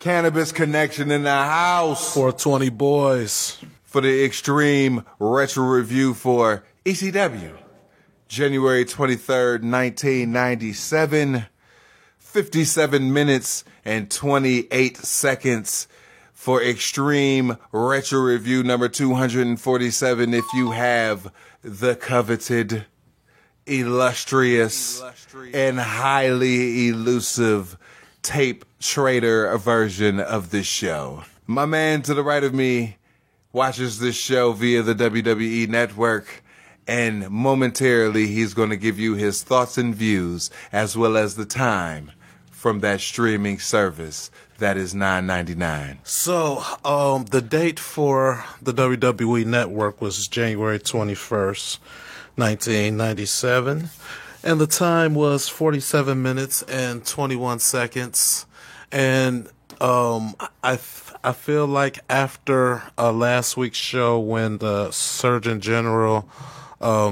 Cannabis Connection in the house. 420 boys. For the Extreme Retro Review for ECW. January 23rd, 1997. 57 minutes and 28 seconds for Extreme Retro Review number 247. If you have the coveted, illustrious, and highly elusive tape trader version of this show. My man to the right of me watches this show via the WWE Network, and momentarily he's going to give you his thoughts and views as well as the time from that streaming service that is $9.99. So, the date for the WWE Network was January 21st, 1997, and the time was 47 minutes and 21 seconds, and I feel like after last week's show when the Surgeon General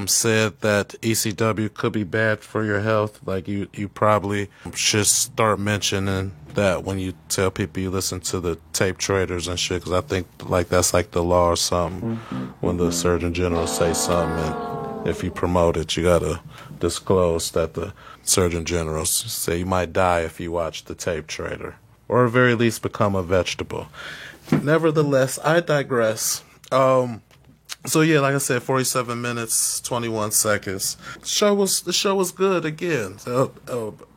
said that ECW could be bad for your health, like you probably should start mentioning that when you tell people you listen to the tape traders and shit, because I think like that's like the law or something. When the Surgeon General say something, and if you promote it, you gotta disclose that the Surgeon General say you might die if you watch the tape trader, or at very least become a vegetable. Nevertheless, I digress. So yeah, like I said, 47 minutes, 21 seconds. The show was good again.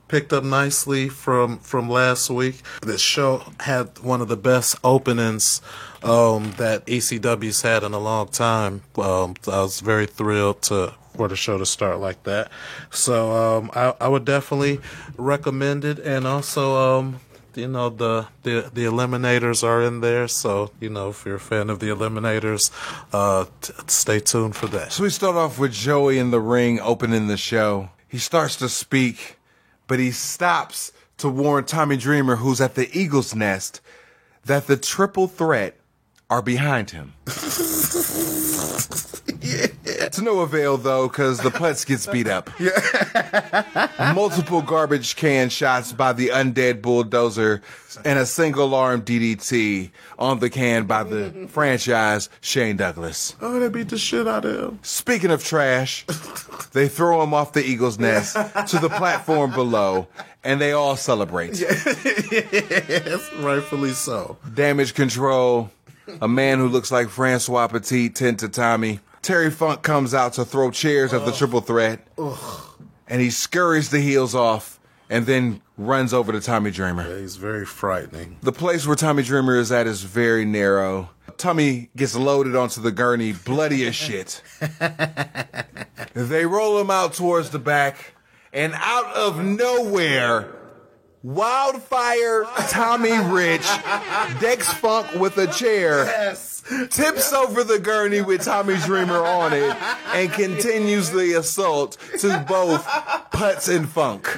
Picked up nicely from last week. This show had one of the best openings that ECW's had in a long time. I was very thrilled for the show to start like that. So I would definitely recommend it, and also the Eliminators are in there, so if you're a fan of the Eliminators, stay tuned for that. So we start off with Joey in the ring opening the show. He starts to speak, but he stops to warn Tommy Dreamer, who's at the Eagle's Nest, that the Triple Threat are behind him. Yeah. To no avail, though, because the Putz gets beat up. Yeah. Multiple garbage can shots by the Undead Bulldozer and a single-arm DDT on the can by the franchise Shane Douglas. Oh, they beat the shit out of him. Speaking of trash, they throw him off the Eagle's Nest to the platform below, and they all celebrate. Yes, rightfully so. Damage Control, a man who looks like Francois Petit, tend to Tommy. Terry Funk comes out to throw chairs at the Triple Threat, and he scurries the heels off and then runs over to Tommy Dreamer. Yeah, he's very frightening. The place where Tommy Dreamer is at is very narrow. Tommy gets loaded onto the gurney, bloody as shit. They roll him out towards the back, and out of nowhere, Wildfire Tommy Rich decks Funk with a chair, tips over the gurney with Tommy Dreamer on it, and continues the assault to both Putz and Funk.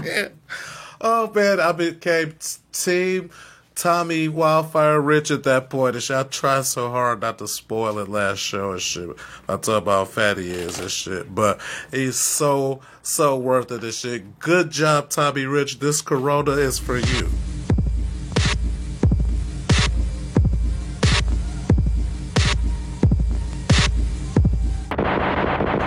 Oh man, I became team Tommy Wildfire Rich at that point. And shit, I tried so hard not to spoil it last show and shit. I talk about how fat he is and shit, but he's so worth it and shit. Good job, Tommy Rich. This Corona is for you.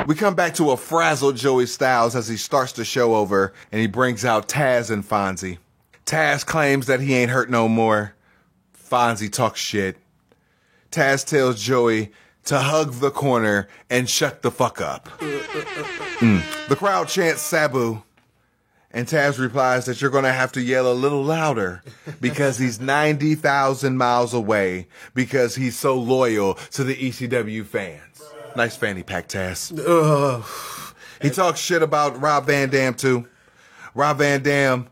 We come back to a frazzled Joey Styles as he starts the show over, and he brings out Taz and Fonzie. Taz claims that he ain't hurt no more. Fonzie talks shit. Taz tells Joey to hug the corner and shut the fuck up. The crowd chants Sabu, and Taz replies that you're going to have to yell a little louder because he's 90,000 miles away because he's so loyal to the ECW fans. Nice fanny pack, Taz. He talks shit about Rob Van Dam, too. Rob Van Dam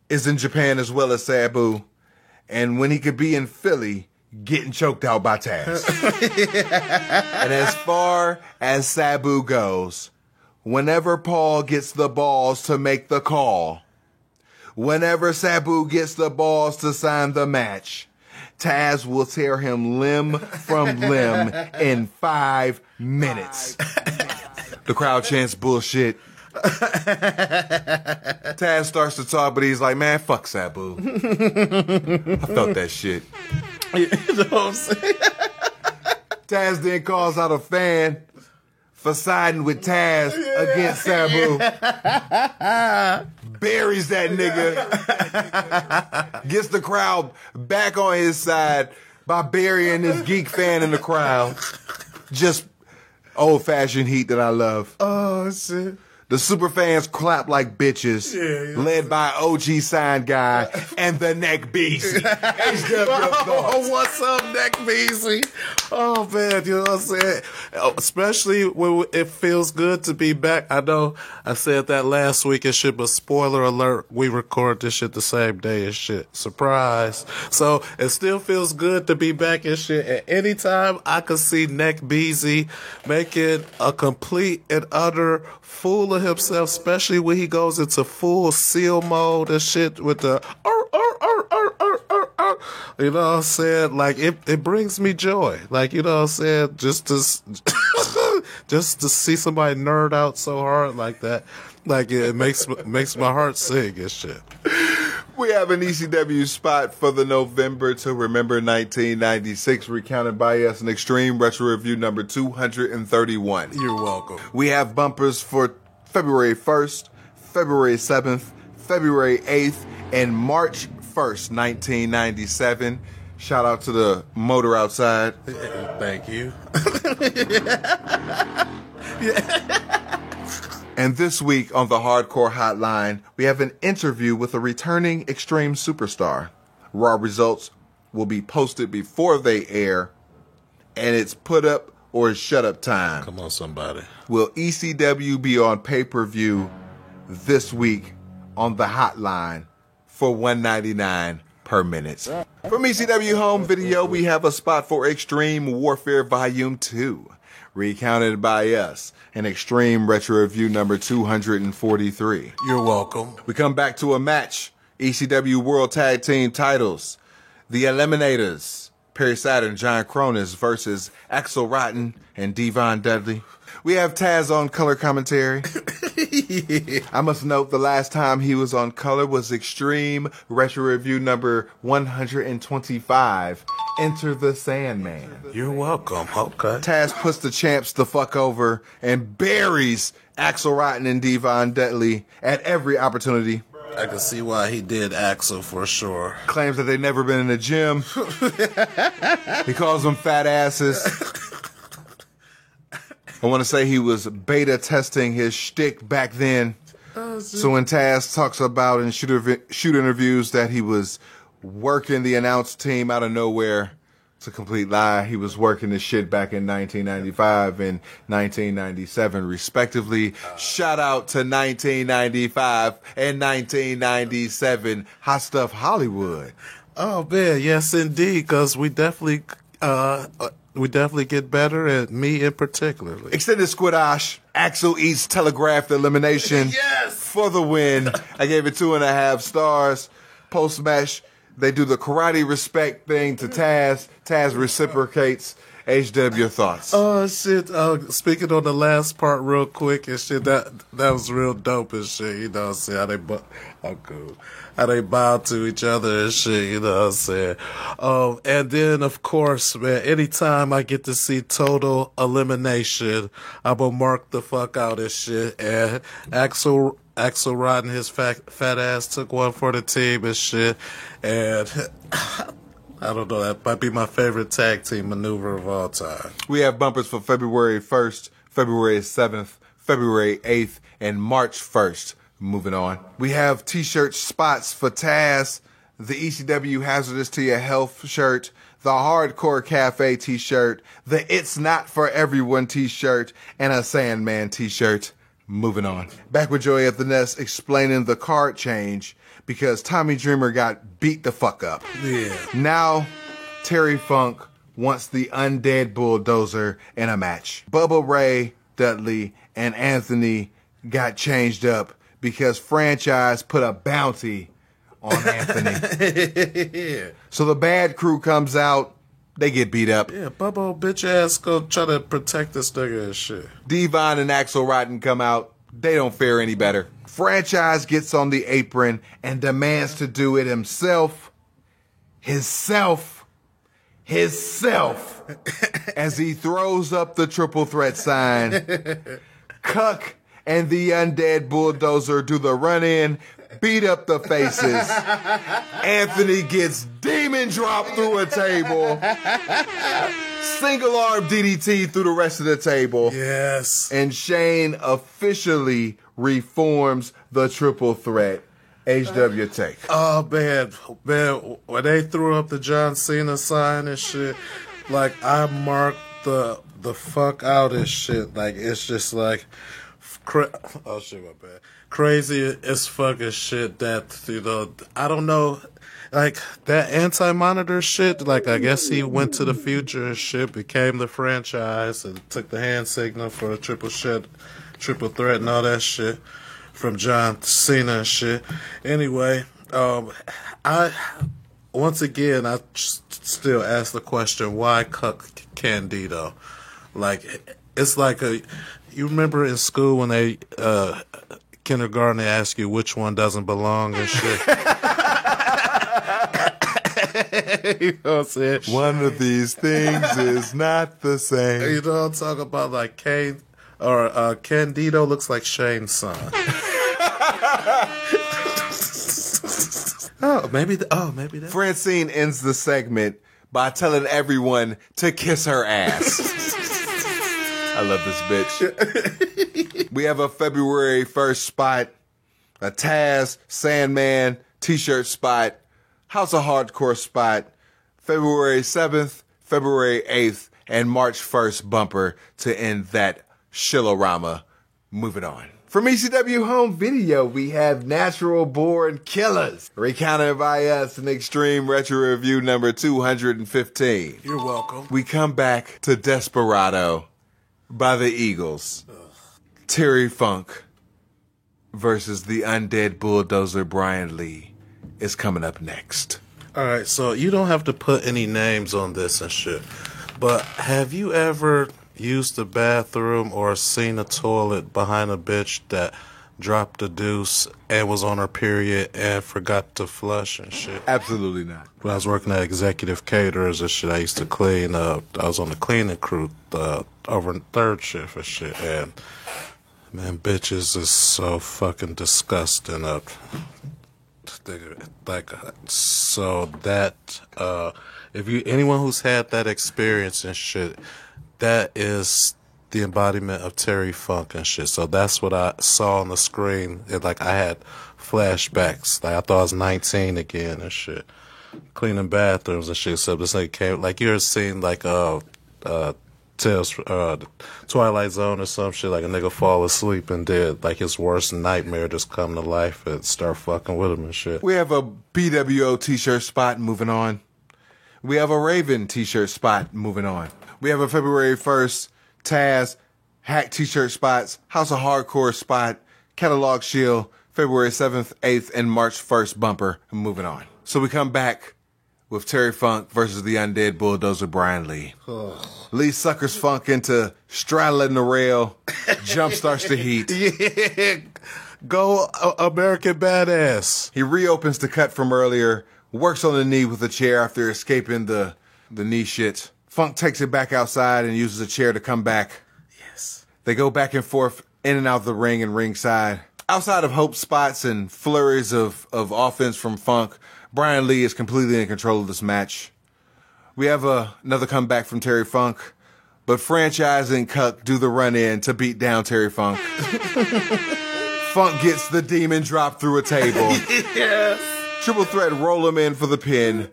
is in Japan as well as Sabu, and when he could be in Philly, getting choked out by Taz. And as far as Sabu goes, whenever Paul gets the balls to make the call, whenever Sabu gets the balls to sign the match, Taz will tear him limb from limb in 5 minutes. The crowd chants bullshit. Taz starts to talk, but he's like, man, fuck Sabu. I felt that shit. You know what I'm saying? Taz then calls out a fan for siding with Taz against Sabu. Buries that nigga. Gets the crowd back on his side by burying this geek fan in the crowd. Just old-fashioned heat that I love. Oh, shit. The super fans clap like bitches, led by OG Sign Guy and the Neck Beast. Oh, what's up, Neck Beasy? Oh, man, you know what I'm saying? Especially when it feels good to be back. I know I said that last week and shit, but spoiler alert, we record this shit the same day and shit. Surprise. So it still feels good to be back and shit. At any time, I could see Neck Beasy making a complete and utter fool of himself, especially when he goes into full seal mode and shit with the you know what I'm saying? Like it brings me joy. Like, you know what I'm saying? Just to see somebody nerd out so hard like that. Like it makes my heart sing and shit. We have an ECW spot for the November to Remember 1996, recounted by us in Extreme Retro Review number 231. You're welcome. We have bumpers for February 1st, February 7th, February 8th, and March 1st, 1997. Shout out to the motor outside. Thank you. And this week on the Hardcore Hotline, we have an interview with a returning Extreme superstar. Raw results will be posted before they air, and it's put up or shut up time. Come on, somebody. Will ECW be on pay-per-view this week on the Hotline for $1.99 per minute? From ECW Home Video, we have a spot for Extreme Warfare Volume 2, recounted by us in Extreme Retro Review number 243. You're welcome. We come back to a match. ECW World Tag Team titles. The Eliminators, Perry Saturn, John Cronus versus Axel Rotten and Devon Dudley. We have Taz on color commentary. I must note the last time he was on color was Extreme Retro Review number 125, Enter the Sandman. You're welcome. Okay. Taz puts the champs the fuck over and buries Axel Rotten and Devon Dudley at every opportunity. I can see why he did Axel for sure. Claims that they've never been in the gym. He calls them fat asses. I want to say he was beta testing his shtick back then. So when Taz talks about in shoot interviews that he was working the announce team out of nowhere, it's a complete lie. He was working this shit back in 1995 and 1997, respectively. Shout out to 1995 and 1997 Hot Stuff Hollywood. Oh man, yes indeed, because we definitely get better, and me in particular. Extended Squidash. Axel eats telegraphed elimination. Yes! For the win. I gave it 2.5 stars. Post-match, they do the karate respect thing to Taz. Taz reciprocates. HW, your thoughts? Oh shit! Speaking on the last part real quick and shit, that was real dope and shit. You know what I'm saying? How they bow to each other and shit. You know what I'm saying? And then of course, man, anytime I get to see Total Elimination, I'm gonna mark the fuck out and shit. And Axel Rotten, his fat ass took one for the team and shit. And I don't know, that might be my favorite tag team maneuver of all time. We have bumpers for February 1st, February 7th, February 8th, and March 1st. Moving on. We have t-shirt spots for Taz, the ECW Hazardous to Your Health shirt, the Hardcore Cafe t-shirt, the It's Not For Everyone t-shirt, and a Sandman t-shirt. Moving on. Back with Joey at the Nest explaining the card change because Tommy Dreamer got beat the fuck up. Yeah. Now, Terry Funk wants the Undead Bulldozer in a match. Bubba Ray Dudley and Anthony got changed up because Franchise put a bounty on Anthony. Yeah. So the Bad Crew comes out. They get beat up. Yeah, Bubba bitch ass go try to protect this nigga and shit. Devon and Axel Rotten come out. They don't fare any better. Franchise gets on the apron and demands to do it himself. Himself. As he throws up the triple threat sign. Cuck and the Undead Bulldozer do the run-in, beat up the faces. Anthony gets demon drop through a table. Single arm DDT through the rest of the table. Yes. And Shane officially reforms the triple threat. HW take. Oh, man, when they threw up the John Cena sign and shit, like, I marked the fuck out and shit. Like, it's just like, oh shit, my bad. Crazy as fucking shit that, you know, I don't know, like, that anti-monitor shit, like, I guess he went to the future and shit, became the franchise, and took the hand signal for a triple threat and all that shit from John Cena and shit. Anyway, I still ask the question, why Cuck Candido? Like, it's like you remember in school when they, kindergarten, they ask you which one doesn't belong and shit? You know what I'm saying? One of these things is not the same. You know what I'm talking about? Like, Candido looks like Shane's son. Maybe that. Francine ends the segment by telling everyone to kiss her ass. I love this bitch. We have a February 1st spot, a Taz, Sandman, t-shirt spot, House of Hardcore spot, February 7th, February 8th, and March 1st bumper to end that Shilorama. Moving on. From ECW Home Video, we have Natural Born Killers, recounted by us in Extreme Retro Review number 215. You're welcome. We come back to Desperado by the Eagles. Terry Funk versus the Undead Bulldozer Brian Lee is coming up next. All right, so you don't have to put any names on this and shit, but have you ever used the bathroom or seen a toilet behind a bitch that dropped a deuce and was on her period and forgot to flush and shit? Absolutely not. When I was working at Executive Caterers and shit, I used to clean up. I was on the cleaning crew over third shift and shit, and man, bitches is so fucking disgusting. Like, so that anyone who's had that experience and shit, that is the embodiment of Terry Funk and shit. So that's what I saw on the screen. Like, I had flashbacks. Like, I thought I was 19 again and shit, cleaning bathrooms and shit. So this nigga came, like, you ever seen like Tales, Twilight Zone or some shit, like a nigga fall asleep and did like his worst nightmare just come to life and start fucking with him and shit. We have a BWO t-shirt spot moving on. We have a Raven t-shirt spot moving on. We have a February 1st Taz Hack t-shirt spots, House of Hardcore spot, Catalog Shield, February 7th, 8th, and March 1st bumper moving on. So we come back with Terry Funk versus the Undead Bulldozer Brian Lee. Lee suckers Funk into straddling the rail, jumpstarts the heat. Yeah, go American Badass. He reopens the cut from earlier, works on the knee with a chair after escaping the knee shit. Funk takes it back outside and uses a chair to come back. Yes. They go back and forth in and out of the ring and ringside. Outside of hope spots and flurries of offense from Funk, Brian Lee is completely in control of this match. We have another comeback from Terry Funk, but Franchise and Cuck do the run-in to beat down Terry Funk. Funk gets the demon drop through a table. Yes. Triple threat roll him in for the pin,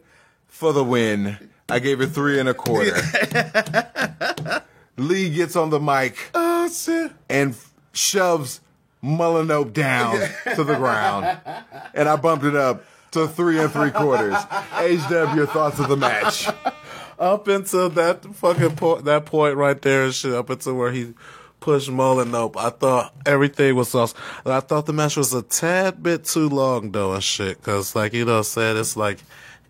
for the win. I gave it 3 1/4. Lee gets on the mic and shoves Mullinope down to the ground. And I bumped it up to 3 3/4. HW, your thoughts of the match? Up until that fucking that point right there and shit, up until where he pushed Mullinope, I thought everything was awesome. I thought the match was a tad bit too long though and shit, cause like, you know what I'm saying, it's like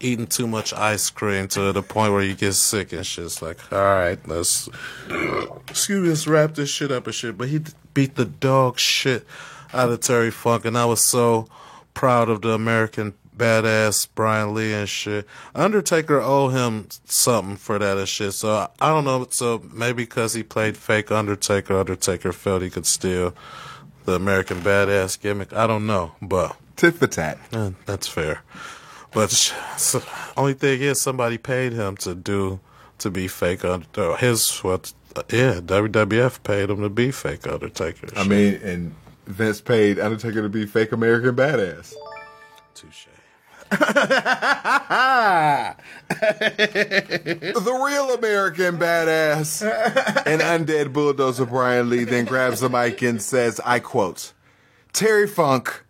eating too much ice cream to the point where you get sick and shit. It's like, all right, let's wrap this shit up and shit. But he beat the dog shit out of Terry Funk, and I was so proud of the American badass Brian Lee and shit. Undertaker owe him something for that and shit. So I don't know. So maybe because he played fake Undertaker, Undertaker felt he could steal the American badass gimmick. I don't know, but tit for tat. That's fair. But so, only thing is, somebody paid him to be fake Undertaker. WWF paid him to be fake Undertaker. I mean, and Vince paid Undertaker to be fake American badass. Touche. The real American badass and undead bulldozer Brian Lee then grabs the mic and says, I quote, Terry Funk,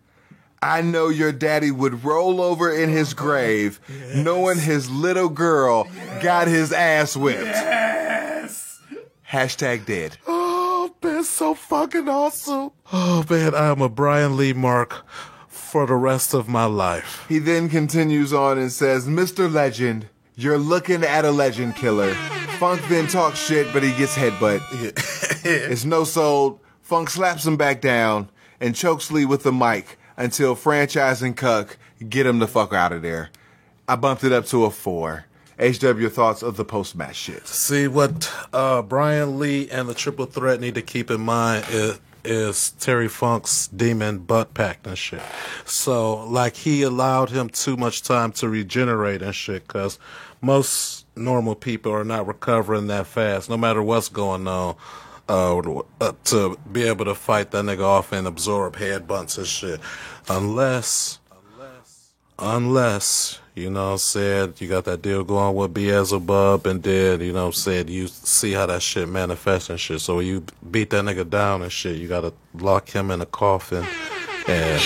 I know your daddy would roll over in his grave knowing his little girl got his ass whipped. Yes. Hashtag dead. Oh, man, so fucking awesome. Oh, man, I am a Brian Lee mark for the rest of my life. He then continues on and says, Mr. Legend, you're looking at a legend killer. Funk then talks shit, but he gets headbutt. It's no sold. Funk slaps him back down and chokes Lee with the mic until Franchise and Cuck get him the fuck out of there. I bumped it up to a 4. HW, your thoughts of the post-match shit? See, what Brian Lee and the Triple Threat need to keep in mind is Terry Funk's demon butt packed and shit. So, like, he allowed him too much time to regenerate and shit, because most normal people are not recovering that fast, no matter what's going on, to be able to fight that nigga off and absorb headbutts and shit. Unless, you know, said you got that deal going with Beelzebub, and then, you know, said you see how that shit manifests and shit. So when you beat that nigga down and shit, you gotta lock him in a coffin and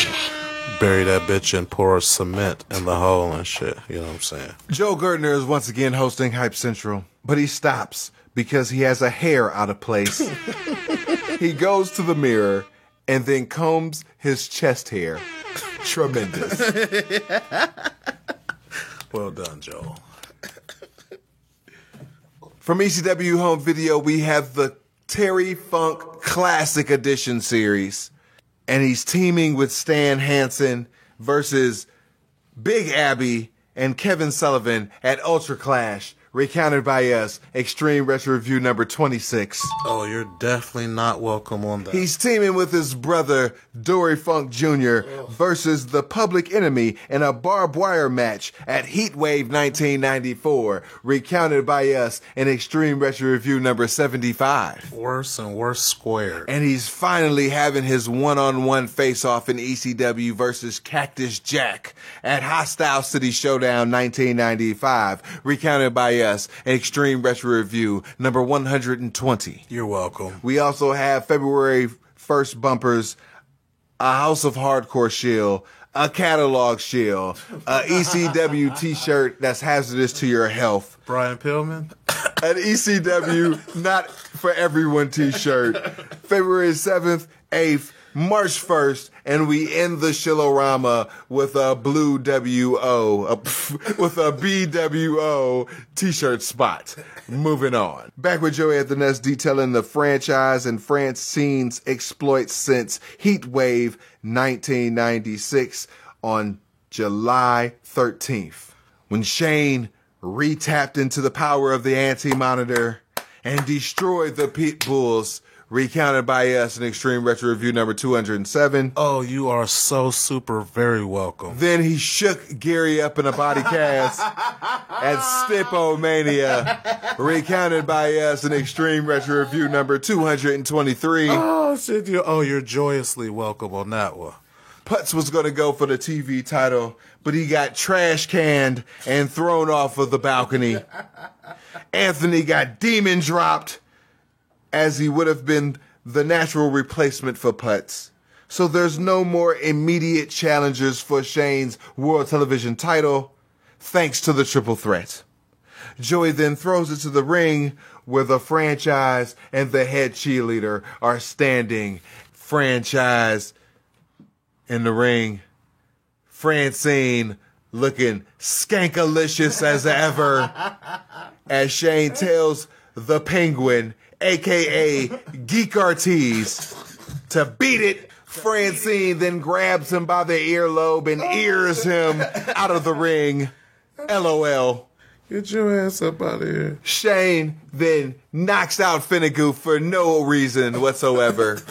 bury that bitch and pour cement in the hole and shit. You know what I'm saying? Joe Gertner is once again hosting Hype Central, but he stops because he has a hair out of place. He goes to the mirror and then combs his chest hair. Tremendous. Well done, Joel. From ECW Home Video, we have the Terry Funk Classic Edition series. And he's teaming with Stan Hansen versus Big Abby and Kevin Sullivan at Ultra Clash. Recounted by us, Extreme Retro Review number 26. Oh, you're definitely not welcome on that. He's teaming with his brother, Dory Funk Jr. versus the Public Enemy in a barbed wire match at Heatwave 1994. Recounted by us in Extreme Retro Review number 75. Worse and worse squared. And he's finally having his one-on-one face-off in ECW versus Cactus Jack at Hostile City Showdown 1995. Recounted by us in Extreme Retro Review number 120. You're welcome. We also have February 1st bumpers, a House of Hardcore shield, a catalog shield, a ECW t-shirt that's hazardous to your health, Brian Pillman? an ECW not for everyone t-shirt, February 7th, 8th, March 1st, and we end the Shilorama with a blue WO, with a BWO t-shirt spot. Moving on. Back with Joey at the Nest detailing the franchise and Francine's exploits since Heatwave 1996 on July 13th. When Shane re-tapped into the power of the Anti-Monitor and destroyed the Pit Bulls. Recounted by us in Extreme Retro Review number 207. Oh, you are so super very welcome. Then he shook Gary up in a body cast at Stipomania. Recounted by us in Extreme Retro Review number 223. Oh, shit. You're joyously welcome on that one. Putz was going to go for the TV title, but he got trash canned and thrown off of the balcony. Anthony got demon dropped, as he would have been the natural replacement for Putz. So there's no more immediate challengers for Shane's World Television title, thanks to the Triple Threat. Joey then throws it to the ring where the franchise and the head cheerleader are standing. Franchise in the ring. Francine looking skankalicious as ever, as Shane tells the Penguin, a.k.a. Geek Ortiz, to beat it. Francine then grabs him by the earlobe and ears him out of the ring. LOL. Get your ass up out of here. Shane then knocks out Finnegan for no reason whatsoever.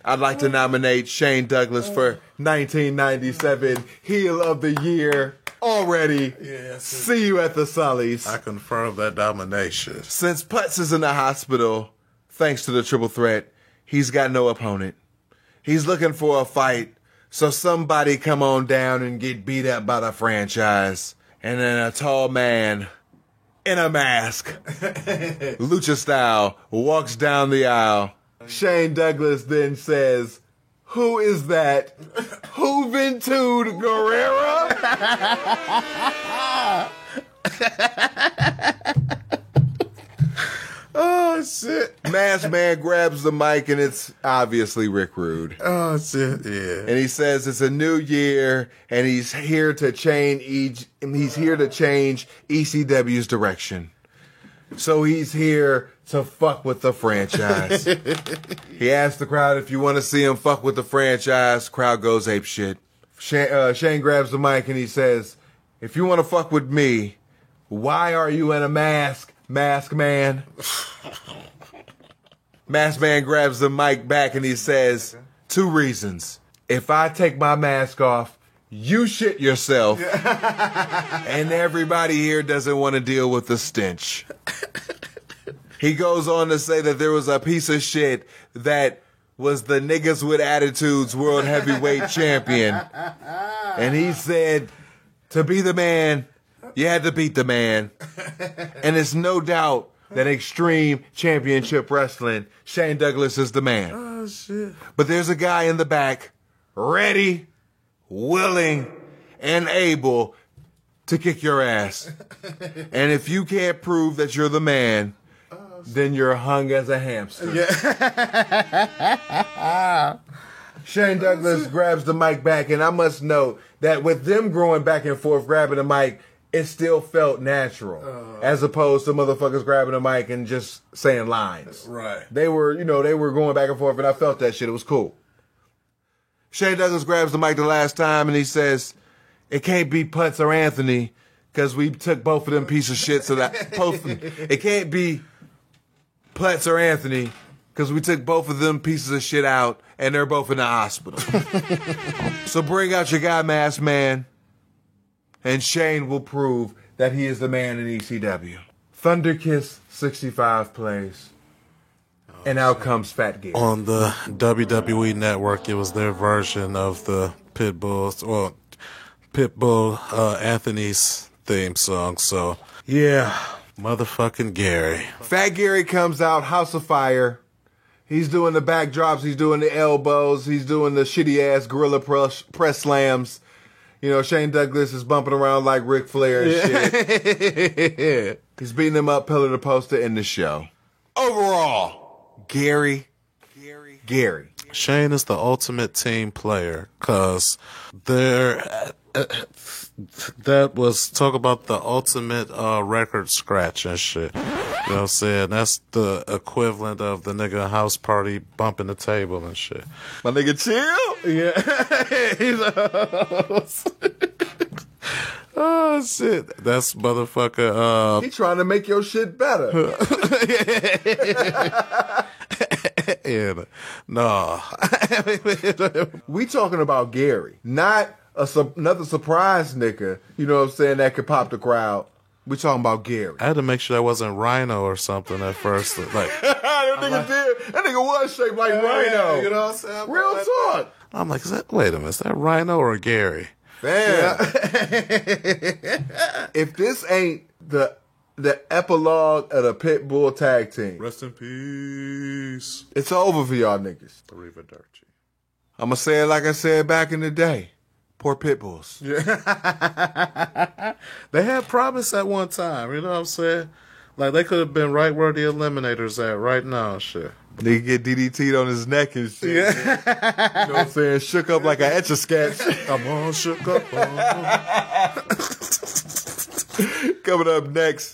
I'd like to nominate Shane Douglas for 1997 Heel of the Year already. Yes. See you at the Sullies. I confirm that domination. Since Putz is in the hospital, thanks to the triple threat, he's got no opponent. He's looking for a fight, so somebody come on down and get beat up by the franchise. And then a tall man in a mask, lucha style, walks down the aisle. Shane Douglas then says, "Who is that? Juventud Guerrera?" Oh, shit. Masked Man grabs the mic, and it's obviously Rick Rude. Oh, shit, yeah. And he says it's a new year, and he's here to change ECW's direction. So he's here to fuck with the franchise. He asks the crowd if you want to see him fuck with the franchise. Crowd goes apeshit. Shane grabs the mic and he says, "If you want to fuck with me, why are you in a mask, Mask Man?" Mask Man grabs the mic back and he says, "2 reasons. If I take my mask off, you shit yourself, and everybody here doesn't want to deal with the stench." He goes on to say that there was a piece of shit that was the Niggas with Attitudes World Heavyweight Champion. And he said, to be the man, you had to beat the man. And it's no doubt that Extreme Championship Wrestling, Shane Douglas is the man. Oh, shit. But there's a guy in the back, ready, willing, and able to kick your ass. And if you can't prove that you're the man, then you're hung as a hamster. Yeah. Shane Douglas grabs the mic back, and I must note that with them going back and forth grabbing the mic, it still felt natural, as opposed to motherfuckers grabbing the mic and just saying lines. Right. They were going back and forth, and I felt that shit. It was cool. Shane Douglas grabs the mic the last time, and he says, "It can't be Putz or Anthony, because we took both of them piece of shit, so that it can't be Putz or Anthony, because we took both of them pieces of shit out, and they're both in the hospital. So bring out your guy, Masked Man, and Shane will prove that he is the man in ECW." Thunderkiss 65 plays, and out comes Fat Gear. On the WWE Network, it was their version of the Pitbull Anthony's theme song. So, yeah, motherfucking Gary. Fat Gary comes out, House of Fire. He's doing the backdrops, he's doing the elbows, he's doing the shitty-ass gorilla press slams. You know, Shane Douglas is bumping around like Ric Flair and shit. He's beating him up pillar to post to end the show. Overall, Gary. Shane is the ultimate team player, because that was, talk about the ultimate record scratch and shit. You know what I'm saying? That's the equivalent of the nigga house party bumping the table and shit. My nigga chill. Yeah. Oh, shit. That's motherfucker. He trying to make your shit better. Yeah. No. We talking about Gary, not another surprise nigga, you know what I'm saying, that could pop the crowd. We talking about Gary. I had to make sure that wasn't Rhino or something at first. Like, that nigga was shaped like Rhino. You know what I'm saying? Real talk. I'm like, wait a minute, is that Rhino or Gary? Damn. If this ain't the epilogue of the Pitbull tag team, Rest in peace. it's over for y'all niggas. Arrivederci. I'm gonna say it like I said back in the day. Poor Pitbulls. Yeah. They had promise at one time, you know what I'm saying? Like, they could have been right where the Eliminators at right now, shit. Nigga get DDT'd on his neck and shit. Yeah. You know what I'm saying? Shook up like an Etch-a-Sketch. I'm all shook up. Coming up next,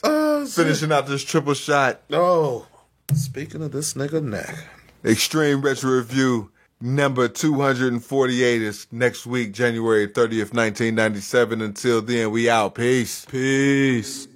finishing out this triple shot. Oh, speaking of this nigga neck. Extreme Retro Review number 248 is next week, January 30th, 1997. Until then, we out. Peace. Peace.